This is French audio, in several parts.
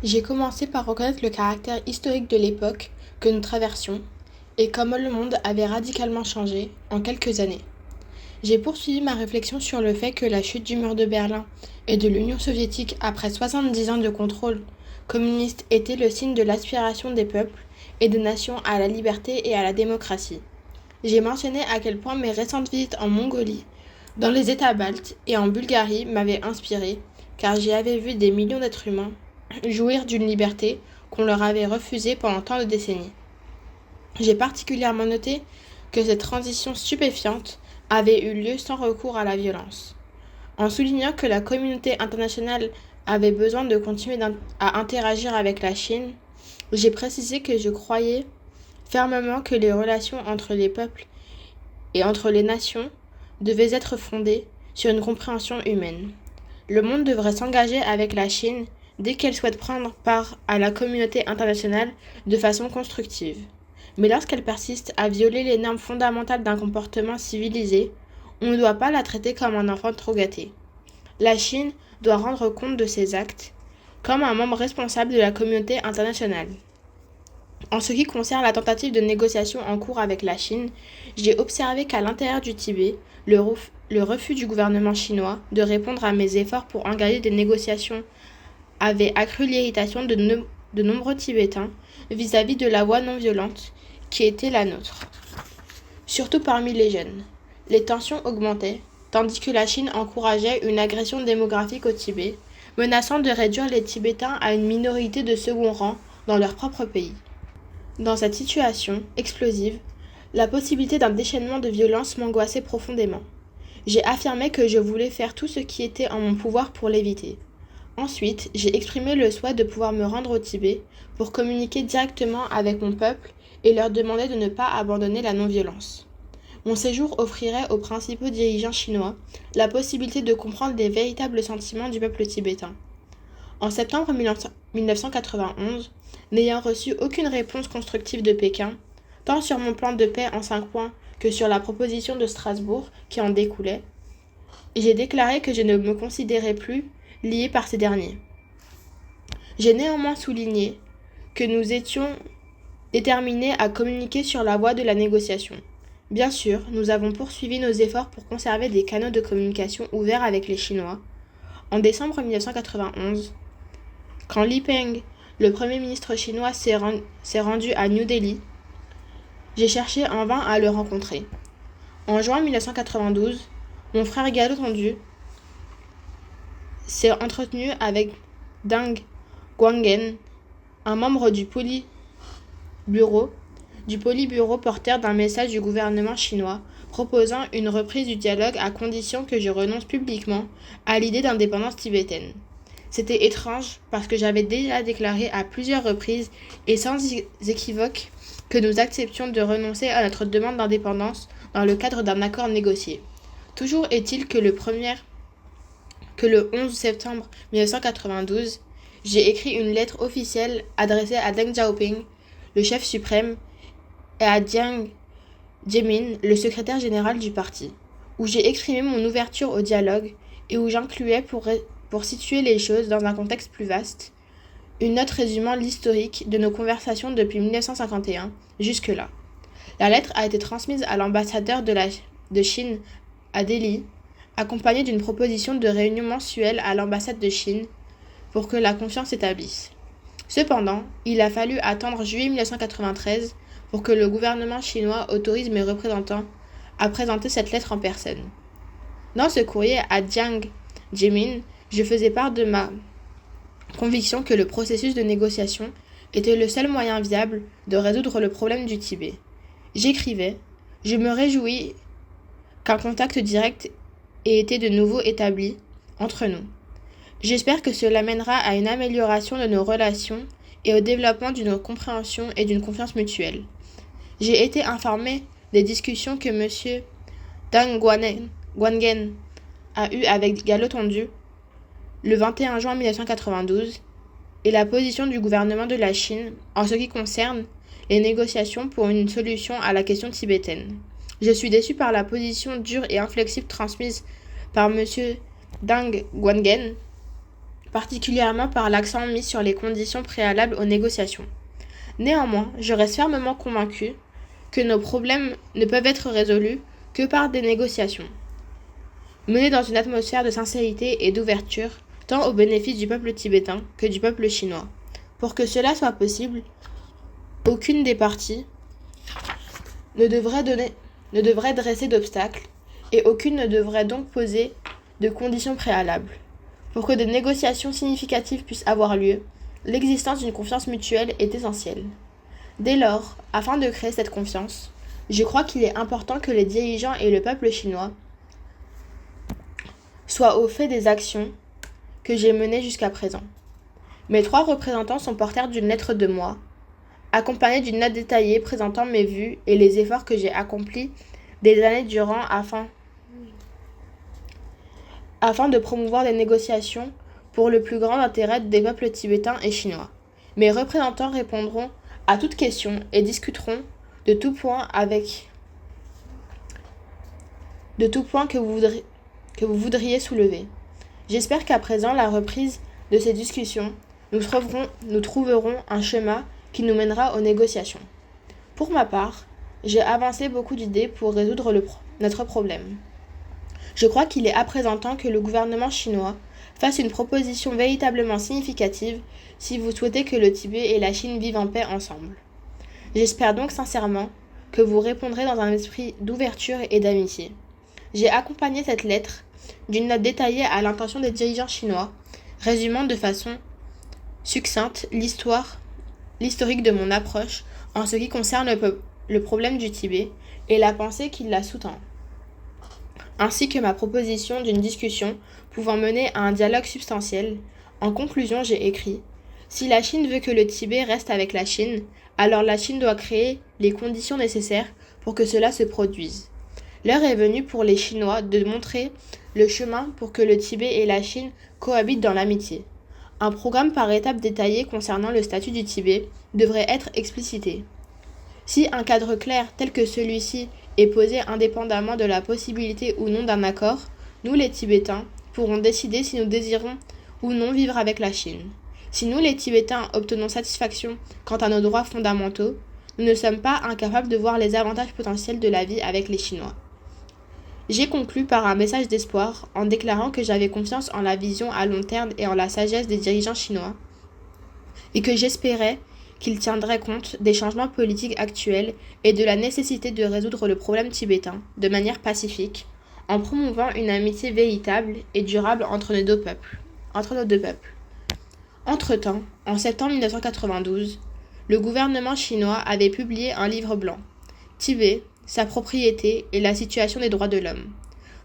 J'ai commencé par reconnaître le caractère historique de l'époque que nous traversions et comment le monde avait radicalement changé en quelques années. J'ai poursuivi ma réflexion sur le fait que la chute du mur de Berlin et de l'Union soviétique après 70 ans de contrôle communiste était le signe de l'aspiration des peuples et des nations à la liberté et à la démocratie. J'ai mentionné à quel point mes récentes visites en Mongolie, dans les États baltes et en Bulgarie m'avaient inspiré, car j'y avais vu des millions d'êtres humains jouir d'une liberté qu'on leur avait refusée pendant tant de décennies. J'ai particulièrement noté que cette transition stupéfiante avait eu lieu sans recours à la violence. En soulignant que la communauté internationale avait besoin de continuer à interagir avec la Chine, j'ai précisé que je croyais fermement que les relations entre les peuples et entre les nations devaient être fondées sur une compréhension humaine. Le monde devrait s'engager avec la Chine dès qu'elle souhaite prendre part à la communauté internationale de façon constructive. Mais lorsqu'elle persiste à violer les normes fondamentales d'un comportement civilisé, on ne doit pas la traiter comme un enfant trop gâté. La Chine doit rendre compte de ses actes comme un membre responsable de la communauté internationale. En ce qui concerne la tentative de négociation en cours avec la Chine, j'ai observé qu'à l'intérieur du Tibet, le refus du gouvernement chinois de répondre à mes efforts pour engager des négociations avait accru l'irritation de nombreux Tibétains vis-à-vis de la voie non violente qui était la nôtre, surtout parmi les jeunes. Les tensions augmentaient, tandis que la Chine encourageait une agression démographique au Tibet, menaçant de réduire les Tibétains à une minorité de second rang dans leur propre pays. Dans cette situation explosive, la possibilité d'un déchaînement de violence m'angoissait profondément. J'ai affirmé que je voulais faire tout ce qui était en mon pouvoir pour l'éviter. Ensuite, j'ai exprimé le souhait de pouvoir me rendre au Tibet pour communiquer directement avec mon peuple et leur demander de ne pas abandonner la non-violence. Mon séjour offrirait aux principaux dirigeants chinois la possibilité de comprendre les véritables sentiments du peuple tibétain. En septembre 1991, n'ayant reçu aucune réponse constructive de Pékin, tant sur mon plan de paix en 5 points que sur la proposition de Strasbourg qui en découlait, j'ai déclaré que je ne me considérais plus lié par ces derniers. J'ai néanmoins souligné que nous étions déterminés à communiquer sur la voie de la négociation. Bien sûr, nous avons poursuivi nos efforts pour conserver des canaux de communication ouverts avec les Chinois. En décembre 1991, quand Li Peng, le premier ministre chinois, s'est rendu à New Delhi, j'ai cherché en vain à le rencontrer. En juin 1992, mon frère Gallo Tondu s'est entretenu avec Deng Guangen, un membre du Politburo porteur d'un message du gouvernement chinois proposant une reprise du dialogue à condition que je renonce publiquement à l'idée d'indépendance tibétaine. C'était étrange parce que j'avais déjà déclaré à plusieurs reprises et sans équivoque que nous acceptions de renoncer à notre demande d'indépendance dans le cadre d'un accord négocié. Toujours est-il que le 11 septembre 1992, j'ai écrit une lettre officielle adressée à Deng Xiaoping, le chef suprême, et à Jiang Zemin, le secrétaire général du parti, où j'ai exprimé mon ouverture au dialogue et où j'incluais, pour situer les choses dans un contexte plus vaste, une note résumant l'historique de nos conversations depuis 1951 jusque-là. La lettre a été transmise à l'ambassadeur de Chine à Delhi, accompagnée d'une proposition de réunion mensuelle à l'ambassade de Chine pour que la confiance s'établisse. Cependant, il a fallu attendre juillet 1993 pour que le gouvernement chinois autorise mes représentants à présenter cette lettre en personne. Dans ce courrier à Jiang Zemin, je faisais part de ma conviction que le processus de négociation était le seul moyen viable de résoudre le problème du Tibet. J'écrivais « Je me réjouis qu'un contact direct ait été de nouveau établi entre nous. J'espère que cela mènera à une amélioration de nos relations et au développement d'une compréhension et d'une confiance mutuelle. J'ai été informé des discussions que M. Deng Guangen a eues avec Gallo Tondu le 21 juin 1992 et la position du gouvernement de la Chine en ce qui concerne les négociations pour une solution à la question tibétaine. Je suis déçu par la position dure et inflexible transmise par M. Deng Guangen particulièrement par l'accent mis sur les conditions préalables aux négociations. Néanmoins, je reste fermement convaincu que nos problèmes ne peuvent être résolus que par des négociations, menées dans une atmosphère de sincérité et d'ouverture, tant au bénéfice du peuple tibétain que du peuple chinois. Pour que cela soit possible, aucune des parties ne devrait dresser d'obstacles et aucune ne devrait donc poser de conditions préalables. Pour que des négociations significatives puissent avoir lieu, l'existence d'une confiance mutuelle est essentielle. Dès lors, afin de créer cette confiance, je crois qu'il est important que les dirigeants et le peuple chinois soient au fait des actions que j'ai menées jusqu'à présent. Mes 3 représentants sont porteurs d'une lettre de moi, accompagnée d'une note détaillée présentant mes vues et les efforts que j'ai accomplis des années durant afin de promouvoir des négociations pour le plus grand intérêt des peuples tibétains et chinois. Mes représentants répondront à toute question et discuteront de tout point que vous voudriez soulever. J'espère qu'à présent, la reprise de ces discussions, nous trouverons un chemin qui nous mènera aux négociations. Pour ma part, j'ai avancé beaucoup d'idées pour résoudre notre problème. Je crois qu'il est à présent temps que le gouvernement chinois fasse une proposition véritablement significative si vous souhaitez que le Tibet et la Chine vivent en paix ensemble. J'espère donc sincèrement que vous répondrez dans un esprit d'ouverture et d'amitié. J'ai accompagné cette lettre d'une note détaillée à l'intention des dirigeants chinois, résumant de façon succincte l'historique de mon approche en ce qui concerne le problème du Tibet et la pensée qui la sous-tend, ainsi que ma proposition d'une discussion pouvant mener à un dialogue substantiel. En conclusion, j'ai écrit : si la Chine veut que le Tibet reste avec la Chine, alors la Chine doit créer les conditions nécessaires pour que cela se produise. L'heure est venue pour les Chinois de montrer le chemin pour que le Tibet et la Chine cohabitent dans l'amitié. Un programme par étapes détaillé concernant le statut du Tibet devrait être explicité. Si un cadre clair tel que celui-ci est posé indépendamment de la possibilité ou non d'un accord, nous les Tibétains pourrons décider si nous désirons ou non vivre avec la Chine. Si nous les Tibétains obtenons satisfaction quant à nos droits fondamentaux, nous ne sommes pas incapables de voir les avantages potentiels de la vie avec les Chinois. J'ai conclu par un message d'espoir en déclarant que j'avais confiance en la vision à long terme et en la sagesse des dirigeants chinois, et que j'espérais qu'ils tiendraient compte des changements politiques actuels et de la nécessité de résoudre le problème tibétain de manière pacifique, en promouvant une amitié véritable et durable entre nos deux peuples. Entre-temps, en septembre 1992, le gouvernement chinois avait publié un livre blanc, Tibet, sa propriété et la situation des droits de l'homme.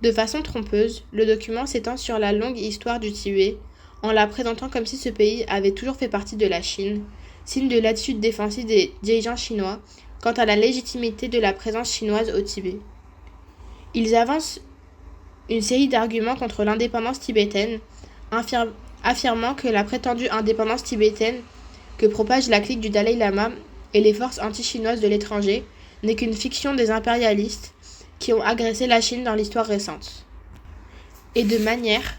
De façon trompeuse, le document s'étend sur la longue histoire du Tibet en la présentant comme si ce pays avait toujours fait partie de la Chine, signe de l'attitude défensive des dirigeants chinois quant à la légitimité de la présence chinoise au Tibet. Ils avancent une série d'arguments contre l'indépendance tibétaine, affirmant que la prétendue indépendance tibétaine que propage la clique du Dalai Lama et les forces anti-chinoises de l'étranger n'est qu'une fiction des impérialistes qui ont agressé la Chine dans l'histoire récente. Et de manière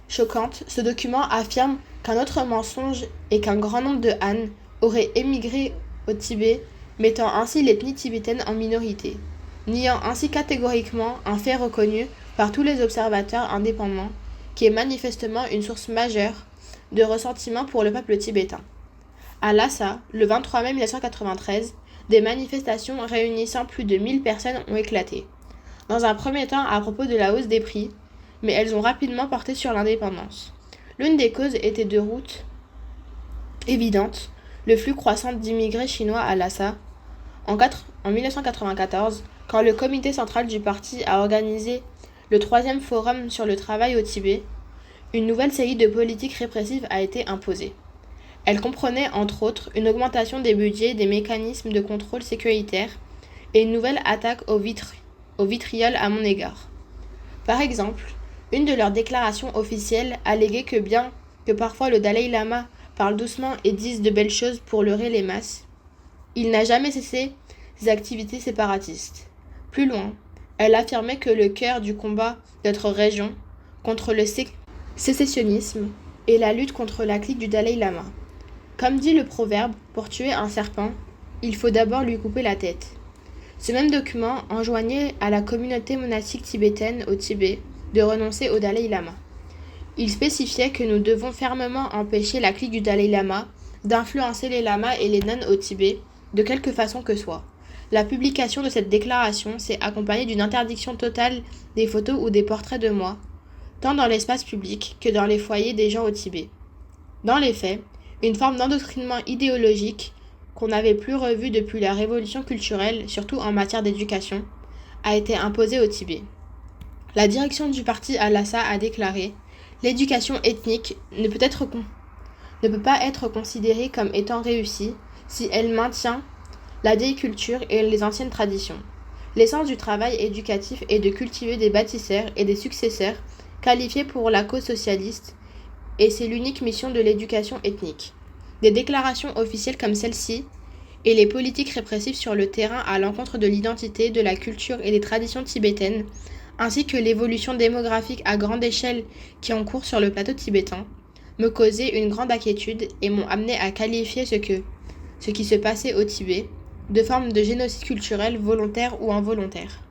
choquante, ce document affirme qu'un autre mensonge est qu'un grand nombre de Han auraient émigré au Tibet, mettant ainsi l'ethnie tibétaine en minorité, niant ainsi catégoriquement un fait reconnu par tous les observateurs indépendants, qui est manifestement une source majeure de ressentiment pour le peuple tibétain. À Lhasa, le 23 mai 1993, des manifestations réunissant plus de 1000 personnes ont éclaté. Dans un premier temps à propos de la hausse des prix, mais elles ont rapidement porté sur l'indépendance. L'une des causes était de route évidente, le flux croissant d'immigrés chinois à Lhasa. En 1994, quand le comité central du parti a organisé le 3e forum sur le travail au Tibet, une nouvelle série de politiques répressives a été imposée. Elle comprenait, entre autres, une augmentation des budgets des mécanismes de contrôle sécuritaire et une nouvelle attaque au vitriol à mon égard. Par exemple, une de leurs déclarations officielles alléguait que bien que parfois le Dalai Lama parle doucement et dise de belles choses pour leurrer les masses, il n'a jamais cessé ses activités séparatistes. Plus loin, elle affirmait que le cœur du combat de notre région contre le sécessionnisme et la lutte contre la clique du Dalai Lama. Comme dit le proverbe, pour tuer un serpent, il faut d'abord lui couper la tête. Ce même document enjoignait à la communauté monastique tibétaine au Tibet de renoncer au Dalai Lama. Il spécifiait que nous devons fermement empêcher la clique du Dalai Lama d'influencer les lamas et les nonnes au Tibet, de quelque façon que soit. La publication de cette déclaration s'est accompagnée d'une interdiction totale des photos ou des portraits de moi, tant dans l'espace public que dans les foyers des gens au Tibet. Dans les faits, une forme d'endoctrinement idéologique qu'on n'avait plus revue depuis la révolution culturelle, surtout en matière d'éducation, a été imposée au Tibet. La direction du parti à Lhasa a déclaré « L'éducation ethnique ne peut pas être considérée comme étant réussie si elle maintient la vieille culture et les anciennes traditions. L'essence du travail éducatif est de cultiver des bâtisseurs et des successeurs qualifiés pour la cause socialiste, et c'est l'unique mission de l'éducation ethnique. » Des déclarations officielles comme celle-ci et les politiques répressives sur le terrain à l'encontre de l'identité, de la culture et des traditions tibétaines, ainsi que l'évolution démographique à grande échelle qui est en cours sur le plateau tibétain, me causaient une grande inquiétude et m'ont amené à qualifier ce qui se passait au Tibet de forme de génocide culturel volontaire ou involontaire.